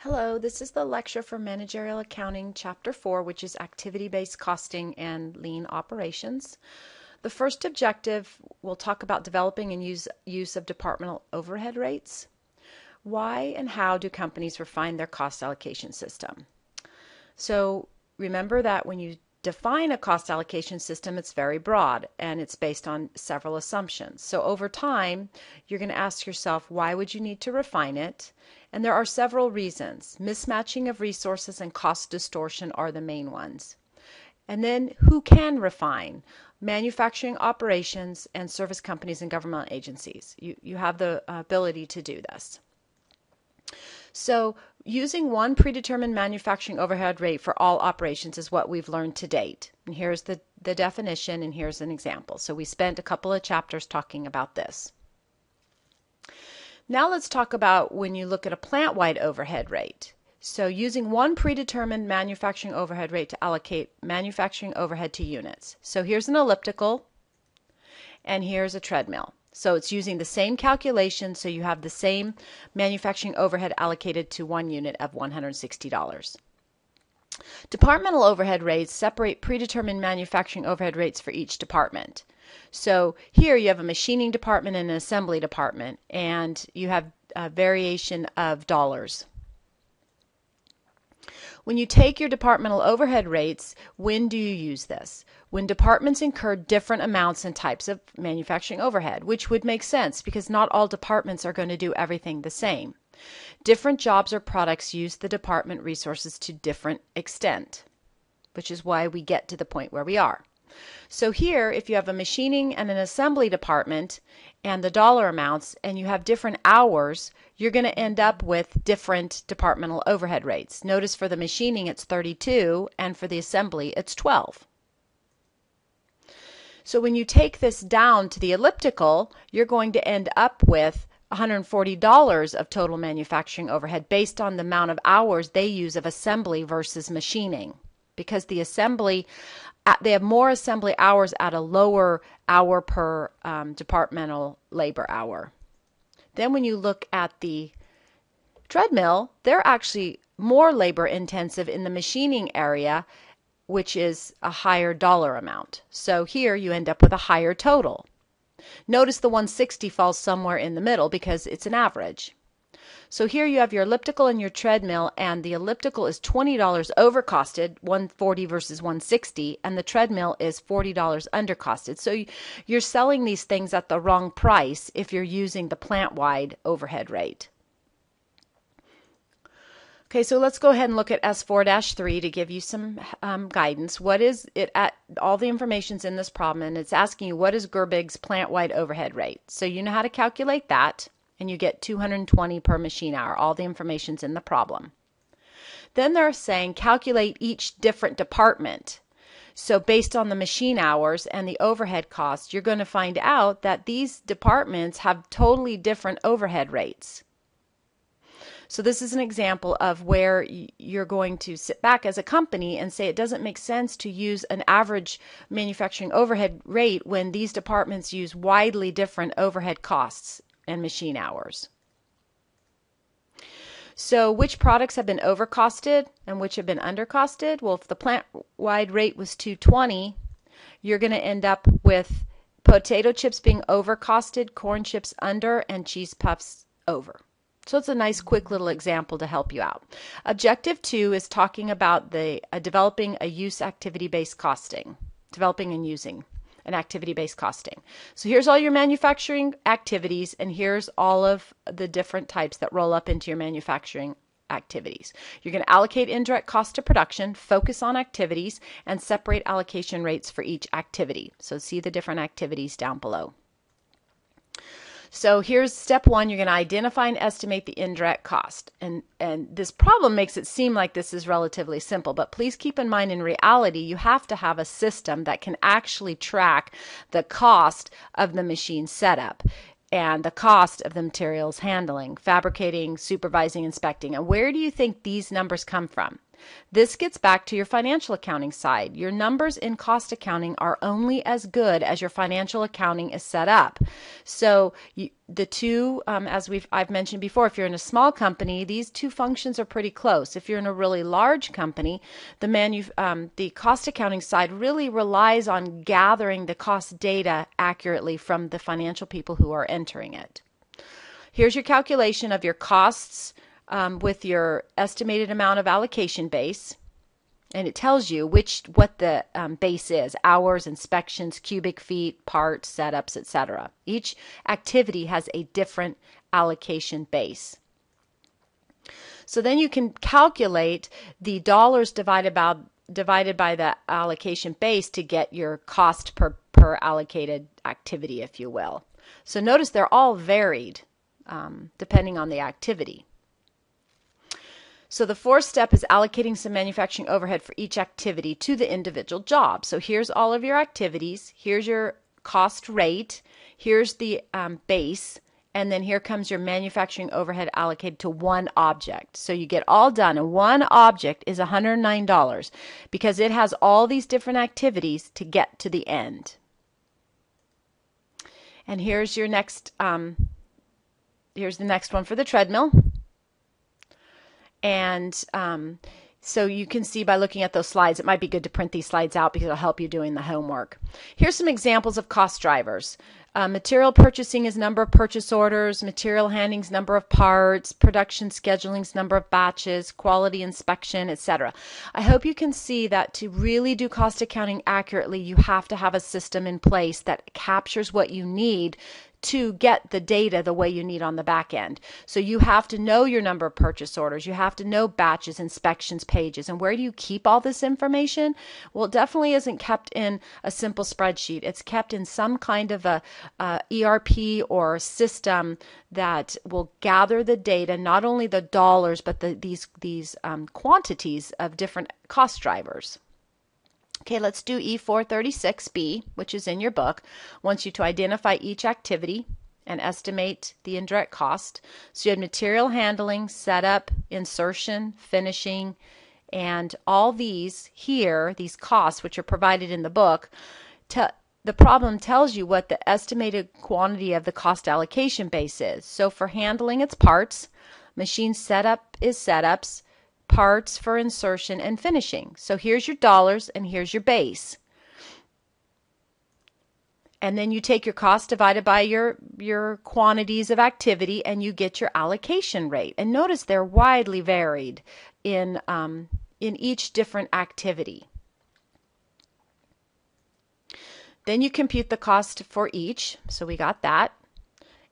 Hello, this is the lecture for Managerial Accounting, Chapter 4, which is Activity-Based Costing and Lean Operations. The first objective, we'll talk about developing and use of departmental overhead rates. Why and how do companies refine their cost allocation system? So remember that when you define a cost allocation system, it's very broad and it's based on several assumptions. So over time, you're going to ask yourself, why would you need to refine it? And there are several reasons. Mismatching of resources and cost distortion are the main ones. And then who can refine? Manufacturing operations and service companies and government agencies. You have the ability to do this. So using one predetermined manufacturing overhead rate for all operations is what we've learned to date. And here's the definition, and here's an example. So we spent a couple of chapters talking about this. Now let's talk about when you look at a plant-wide overhead rate. So using one predetermined manufacturing overhead rate to allocate manufacturing overhead to units. So here's an elliptical, and here's a treadmill. So it's using the same calculation, so you have the same manufacturing overhead allocated to one unit of $160. Departmental overhead rates separate predetermined manufacturing overhead rates for each department. So here you have a machining department and an assembly department, and you have a variation of dollars. When you take your departmental overhead rates, when do you use this? When departments incur different amounts and types of manufacturing overhead, which would make sense because not all departments are going to do everything the same. Different jobs or products use the department resources to different extent, which is why we get to the point where we are. So here, if you have a machining and an assembly department and the dollar amounts and you have different hours, you're going to end up with different departmental overhead rates. Notice for the machining it's 32 and for the assembly it's 12. So when you take this down to the elliptical, you're going to end up with $140 of total manufacturing overhead based on the amount of hours they use of assembly versus machining. Because the assembly, they have more assembly hours at a lower hour per departmental labor hour. Then when you look at the treadmill, they're actually more labor intensive in the machining area, which is a higher dollar amount. So here you end up with a higher total. Notice the 160 falls somewhere in the middle because it's an average. So here you have your elliptical and your treadmill, and the elliptical is $20 overcosted, 140 versus 160, and the treadmill is $40 undercosted. So you're selling these things at the wrong price if you're using the plant-wide overhead rate. Okay, so let's go ahead and look at S4-3 to give you some guidance. What is it at? All the information's in this problem, and it's asking you what is Gerbig's plant-wide overhead rate. So you know how to calculate that, and you get 220 per machine hour. All the information's in the problem. Then they're saying calculate each different department. So based on the machine hours and the overhead costs, you're going to find out that these departments have totally different overhead rates. So this is an example of where you're going to sit back as a company and say it doesn't make sense to use an average manufacturing overhead rate when these departments use widely different overhead costs and machine hours. So which products have been overcosted and which have been undercosted? Well, if the plant-wide rate was 220, you're going to end up with potato chips being overcosted, corn chips under, and cheese puffs over. So it's a nice quick little example to help you out. Objective 2 is talking about developing a use activity-based costing, developing and using an activity-based costing. So here's all your manufacturing activities, and here's all of the different types that roll up into your manufacturing activities. You're going to allocate indirect cost to production, focus on activities, and separate allocation rates for each activity. So see the different activities down below. So here's step 1. You're going to identify and estimate the indirect cost. And this problem makes it seem like this is relatively simple, but please keep in mind in reality you have to have a system that can actually track the cost of the machine setup and the cost of the materials handling, fabricating, supervising, inspecting. And where do you think these numbers come from? This gets back to your financial accounting side. Your numbers in cost accounting are only as good as your financial accounting is set up. So the two, as I've mentioned before, if you're in a small company, these two functions are pretty close. If you're in a really large company, the cost accounting side really relies on gathering the cost data accurately from the financial people who are entering it. Here's your calculation of your costs with your estimated amount of allocation base, and it tells you what the base is: hours, inspections, cubic feet, parts, setups, etc. Each activity has a different allocation base. So then you can calculate the dollars divided by the allocation base to get your cost per allocated activity, if you will. So notice they're all varied depending on the activity. So the fourth step is allocating some manufacturing overhead for each activity to the individual job. So here's all of your activities. Here's your cost rate. Here's the base. And then here comes your manufacturing overhead allocated to one object. So you get all done. And one object is $109 because it has all these different activities to get to the end. And here's your next, here's the next one for the treadmill. And so you can see by looking at those slides, it might be good to print these slides out because it'll help you doing the homework. Here's some examples of cost drivers. Material purchasing is number of purchase orders, material handling is number of parts, production scheduling is number of batches, quality inspection, etc. I hope you can see that to really do cost accounting accurately, you have to have a system in place that captures what you need to get the data the way you need on the back end. So you have to know your number of purchase orders, you have to know batches, inspections, pages, and where do you keep all this information? Well, it definitely isn't kept in a simple spreadsheet. It's kept in some kind of a ERP or system that will gather the data, not only the dollars, but these quantities of different cost drivers. Okay, let's do E436B, which is in your book. Wants you to identify each activity and estimate the indirect cost. So you have material handling, setup, insertion, finishing, and all these here, these costs, which are provided in the book, the problem tells you what the estimated quantity of the cost allocation base is. So for handling, it's parts. Machine setup is setups. Parts for insertion and finishing. So here's your dollars and here's your base. And then you take your cost divided by your quantities of activity and you get your allocation rate. And notice they're widely varied in each different activity. Then you compute the cost for each. So we got that.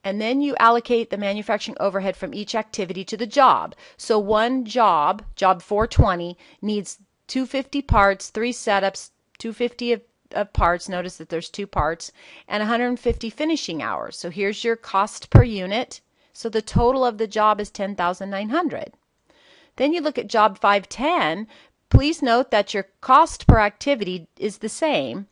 And then you allocate the manufacturing overhead from each activity to the job. So one job 420, needs 250 parts, 3 setups, 250 of parts. Notice that there's 2 parts, and 150 finishing hours. So here's your cost per unit. So the total of the job is $10,900. Then you look at job 510. Please note that your cost per activity is the same,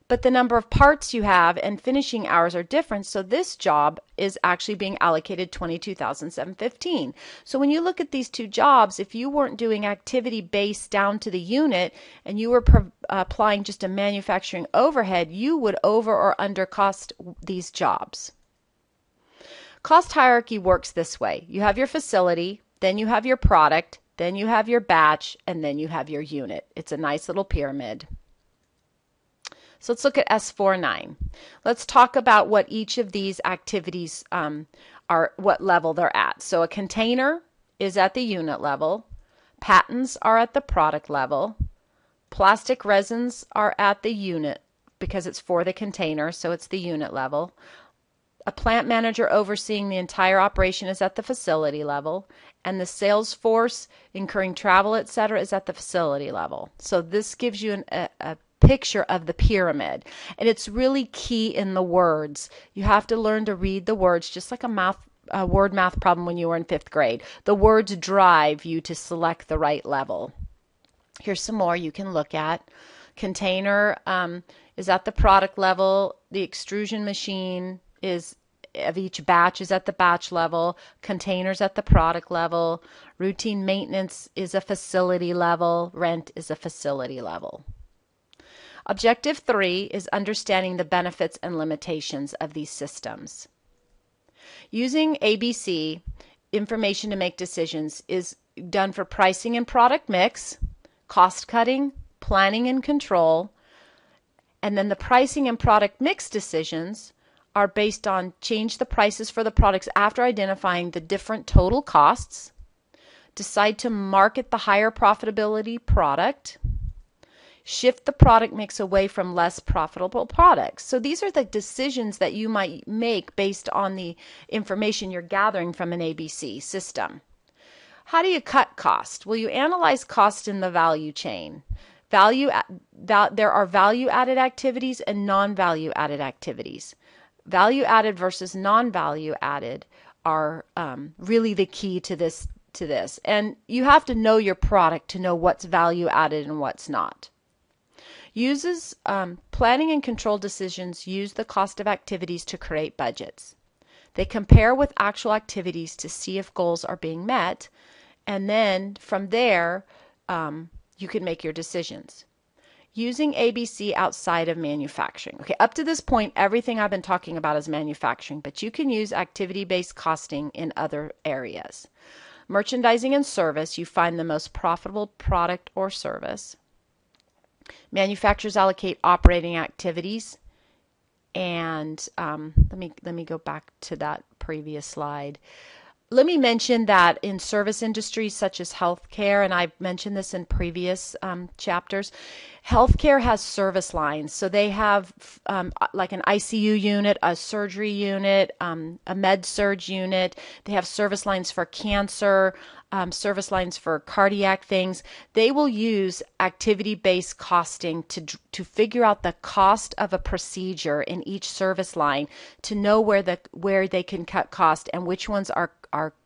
but the number of parts you have and finishing hours are different, so this job is actually being allocated $22,715. So when you look at these two jobs, if you weren't doing activity based down to the unit and you were applying just a manufacturing overhead, you would over or under cost these jobs. Cost hierarchy works this way. You have your facility, then you have your product, then you have your batch, and then you have your unit. It's a nice little pyramid. So let's look at S49. Let's talk about what each of these activities are, what level they're at. So a container is at the unit level. Patents are at the product level. Plastic resins are at the unit because it's for the container, so it's the unit level. A plant manager overseeing the entire operation is at the facility level. And the sales force incurring travel, etc., is at the facility level. So this gives you a picture of the pyramid, and it's really key in the words. You have to learn to read the words, just like a word math problem when you were in 5th grade. The words drive you to select the right level. Here's some more you can look at. Container is at the product level. The extrusion machine is of each batch is at the batch level, containers at the product level, routine maintenance is a facility level, rent is a facility level. Objective 3 is understanding the benefits and limitations of these systems. Using ABC, information to make decisions, is done for pricing and product mix, cost cutting, planning and control, and then the pricing and product mix decisions are based on change the prices for the products after identifying the different total costs, decide to market the higher profitability product, shift the product mix away from less profitable products. So these are the decisions that you might make based on the information you're gathering from an ABC system. How do you cut cost? Well, you analyze cost in the value chain. There are value-added activities and non-value added activities. Value-added versus non-value added are really the key to this. And you have to know your product to know what's value-added and what's not. Planning and control decisions use the cost of activities to create budgets. They compare with actual activities to see if goals are being met, and then from there, you can make your decisions. Using ABC outside of manufacturing. Okay, up to this point, everything I've been talking about is manufacturing, but you can use activity-based costing in other areas. Merchandising and service, you find the most profitable product or service. Manufacturers allocate operating activities, and let me go back to that previous slide. Let me mention that in service industries such as healthcare, and I've mentioned this in previous chapters, healthcare has service lines. So they have like an ICU unit, a surgery unit, a med-surg unit. They have service lines for cancer, service lines for cardiac things. They will use activity-based costing to figure out the cost of a procedure in each service line to know where they can cut cost and which ones are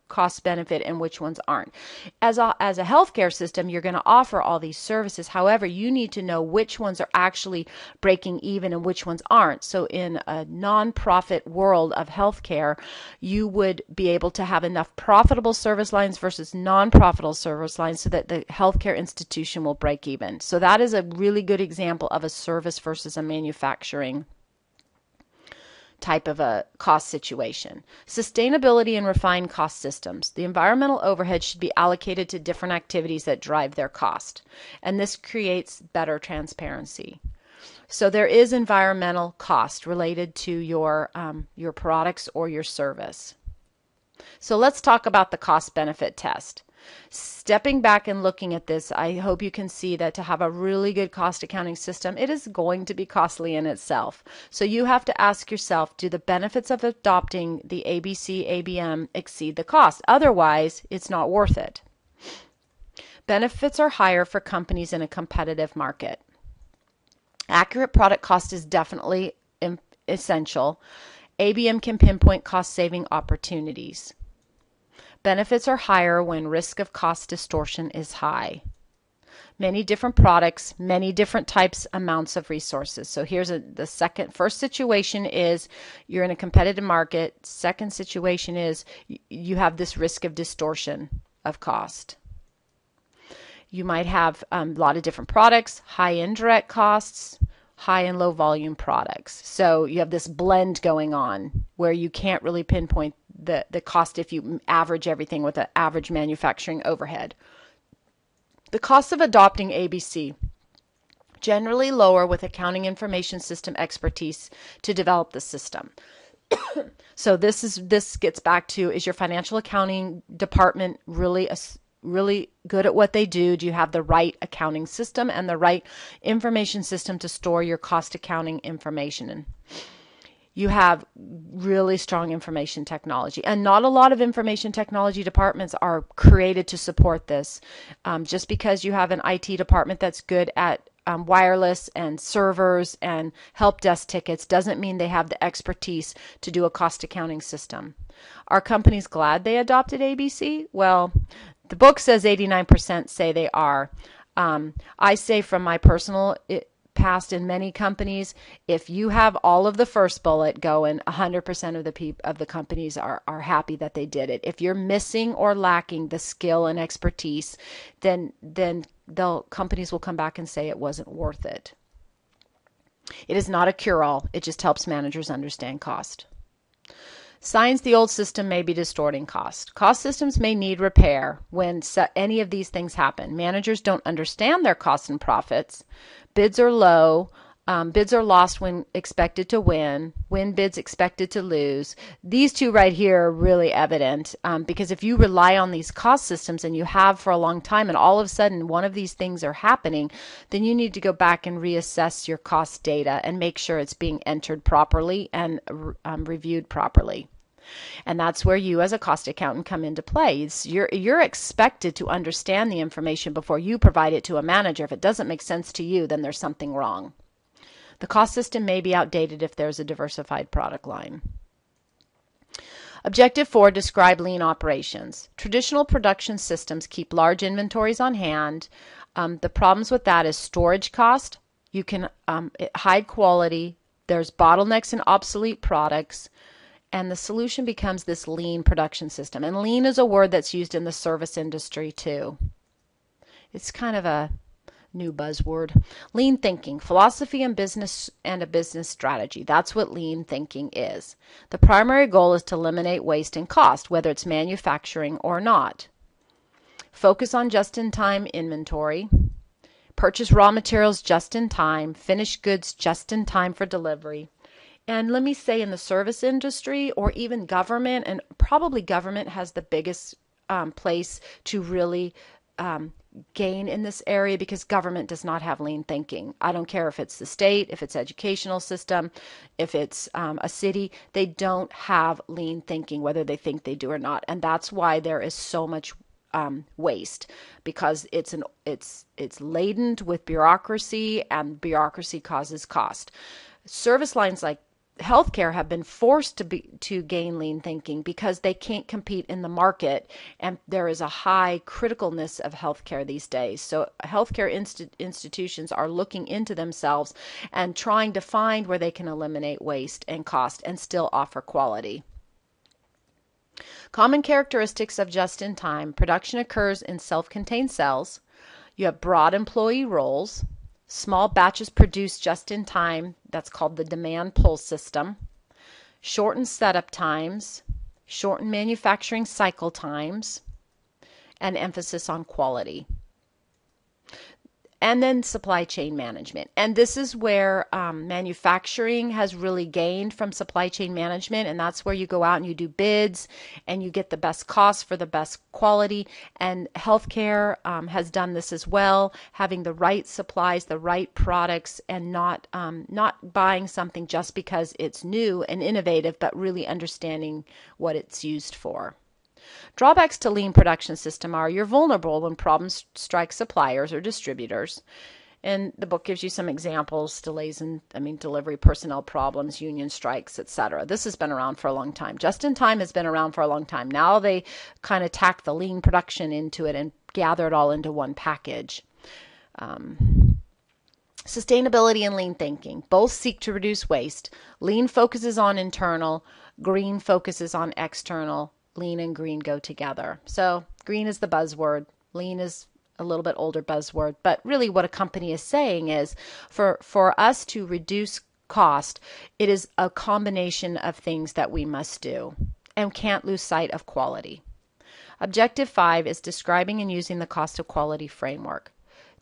cost benefit and which ones aren't. As a healthcare system, you're going to offer all these services. However, you need to know which ones are actually breaking even and which ones aren't. So in a nonprofit world of healthcare, you would be able to have enough profitable service lines versus non-profitable service lines so that the healthcare institution will break even. So that is a really good example of a service versus a manufacturing type of a cost situation. Sustainability and refined cost systems. The environmental overhead should be allocated to different activities that drive their cost, and this creates better transparency. So there is environmental cost related to your products or your service. So let's talk about the cost benefit test. Stepping back and looking at this, I hope you can see that to have a really good cost accounting system, it is going to be costly in itself. So you have to ask yourself, do the benefits of adopting the ABC ABM exceed the cost? Otherwise, it's not worth it. Benefits are higher for companies in a competitive market. Accurate product cost is definitely essential. ABM can pinpoint cost-saving opportunities. Benefits are higher when risk of cost distortion is high. Many different products, many different types, amounts of resources. So here's the first situation is you're in a competitive market. Second situation is you have this risk of distortion of cost. You might have a lot of different products, high indirect costs, high and low volume products. So you have this blend going on where you can't really pinpoint the cost if you average everything with an average manufacturing overhead. The cost of adopting ABC, generally lower with accounting information system expertise to develop the system. So this gets back to, is your financial accounting department really good at what they do? Do you have the right accounting system and the right information system to store your cost accounting information in? You have really strong information technology, and not a lot of information technology departments are created to support this. Just because you have an IT department that's good at wireless and servers and help desk tickets doesn't mean they have the expertise to do a cost accounting system. Are companies glad they adopted ABC? Well, the book says 89% say they are. I say from my personal past in many companies, if you have all of the first bullet going, 100% of the companies are happy that they did it. If you're missing or lacking the skill and expertise, then companies will come back and say it wasn't worth it. It is not a cure-all. It just helps managers understand cost. Signs the old system may be distorting cost. Cost systems may need repair when any of these things happen. Managers don't understand their costs and profits. Bids are low. Bids are lost when expected to win. Win bids expected to lose. These two right here are really evident because if you rely on these cost systems and you have for a long time and all of a sudden one of these things are happening, then you need to go back and reassess your cost data and make sure it's being entered properly and reviewed properly. And that's where you as a cost accountant come into play. You're expected to understand the information before you provide it to a manager. If it doesn't make sense to you, then there's something wrong. The cost system may be outdated if there's a diversified product line. Objective 4, describe lean operations. Traditional production systems keep large inventories on hand. The problems with that is storage cost. You can high quality. There's bottlenecks and obsolete products. And the solution becomes this lean production system. And lean is a word that's used in the service industry too. It's kind of a new buzzword. Lean thinking, philosophy and a business strategy. That's what lean thinking is. The primary goal is to eliminate waste and cost, whether it's manufacturing or not. Focus on just-in-time inventory. Purchase raw materials just in time. Finish goods just in time for delivery. And let me say in the service industry or even government, and probably government has the biggest place to really gain in this area because government does not have lean thinking. I don't care if it's the state, if it's educational system, if it's a city, they don't have lean thinking, whether they think they do or not. And that's why there is so much waste, because it's laden with bureaucracy, and bureaucracy causes cost. Service lines like healthcare have been forced to gain lean thinking because they can't compete in the market, and there is a high criticalness of healthcare these days. So healthcare institutions are looking into themselves and trying to find where they can eliminate waste and cost and still offer quality. Common characteristics of just-in-time production occurs in self-contained cells. You have broad employee roles. Small batches produced just in time, that's called the demand pull system. Shortened setup times, shortened manufacturing cycle times, and emphasis on quality. And then supply chain management. And this is where manufacturing has really gained from supply chain management. And that's where you go out and you do bids and you get the best cost for the best quality. And healthcare has done this as well, having the right supplies, the right products, and not buying something just because it's new and innovative, but really understanding what it's used for. Drawbacks to lean production system are you're vulnerable when problems strike suppliers or distributors. And the book gives you some examples, delays in delivery, personnel problems, union strikes, etc. This has been around for a long time. Just-in-time has been around for a long time. Now they kind of tack the lean production into it and gather it all into one package. Sustainability and lean thinking. Both seek to reduce waste. Lean focuses on internal. Green focuses on external. Lean and green go together. So green is the buzzword. Lean is a little bit older buzzword. But really what a company is saying is for us to reduce cost, it is a combination of things that we must do and can't lose sight of quality. Objective 5 is describing and using the cost of quality framework.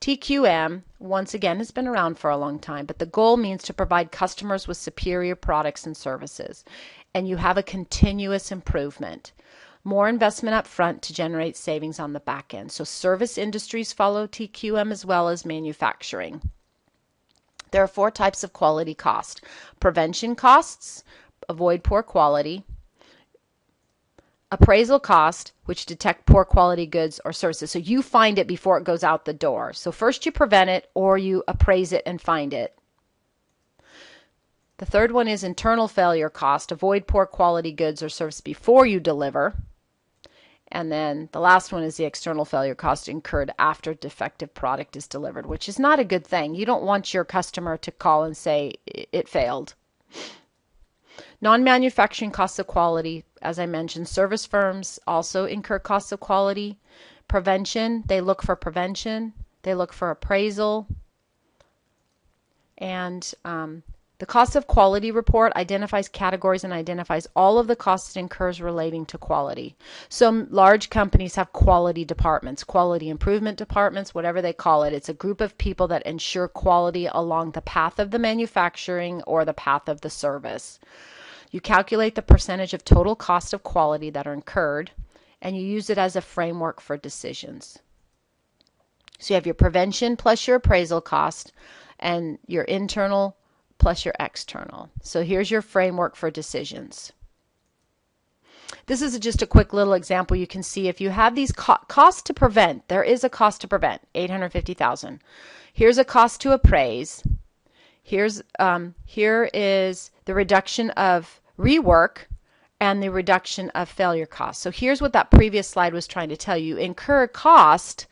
TQM, once again, has been around for a long time, but the goal means to provide customers with superior products and services. And you have a continuous improvement. More investment up front to generate savings on the back end. So service industries follow TQM as well as manufacturing. There are 4 types of quality cost. Prevention costs, avoid poor quality. Appraisal cost, which detect poor quality goods or services. So you find it before it goes out the door. So first you prevent it or you appraise it and find it. The third one is internal failure cost. Avoid poor quality goods or service before you deliver. And then the last one is the external failure cost incurred after defective product is delivered, which is not a good thing. You don't want your customer to call and say it failed. Non-manufacturing costs of quality, as I mentioned, service firms also incur costs of quality. Prevention, they look for prevention. They look for appraisal. And the cost of quality report identifies categories and identifies all of the costs it incurs relating to quality. So large companies have quality departments, quality improvement departments, whatever they call it. It's a group of people that ensure quality along the path of the manufacturing or the path of the service. You calculate the percentage of total cost of quality that are incurred, and you use it as a framework for decisions. So you have your prevention plus your appraisal cost and your internal plus your external. So here's your framework for decisions. This is just a quick little example. You can see if you have these costs to prevent, there is a cost to prevent, $850,000. Here's a cost to appraise. Here is the reduction of rework and the reduction of failure costs. So here's what that previous slide was trying to tell you. Incur cost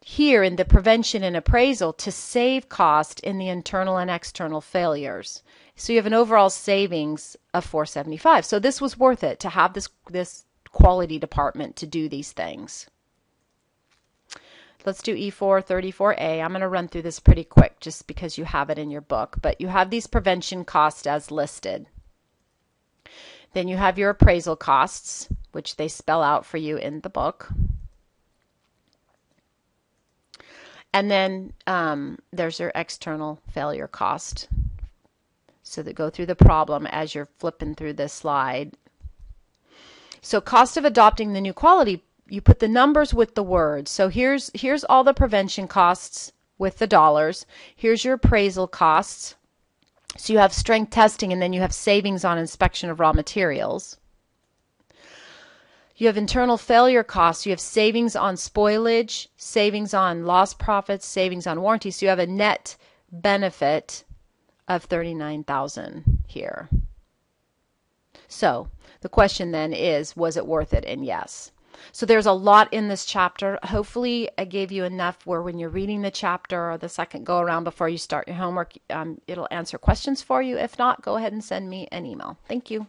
here in the prevention and appraisal to save cost in the internal and external failures. So you have an overall savings of $475. So this was worth it to have this quality department to do these things. Let's do E4 34A. I'm going to run through this pretty quick just because you have it in your book, but you have these prevention costs as listed. Then you have your appraisal costs, which they spell out for you in the book. And then there's your external failure cost. So that go through the problem as you're flipping through this slide. So cost of adopting the new quality, you put the numbers with the words. So here's all the prevention costs with the dollars. Here's your appraisal costs. So you have strength testing, and then you have savings on inspection of raw materials. You have internal failure costs. You have savings on spoilage, savings on lost profits, savings on warranty. So you have a net benefit of $39,000 here. So the question then is, was it worth it? And yes. So there's a lot in this chapter. Hopefully I gave you enough where when you're reading the chapter or the second go around before you start your homework, it'll answer questions for you. If not, go ahead and send me an email. Thank you.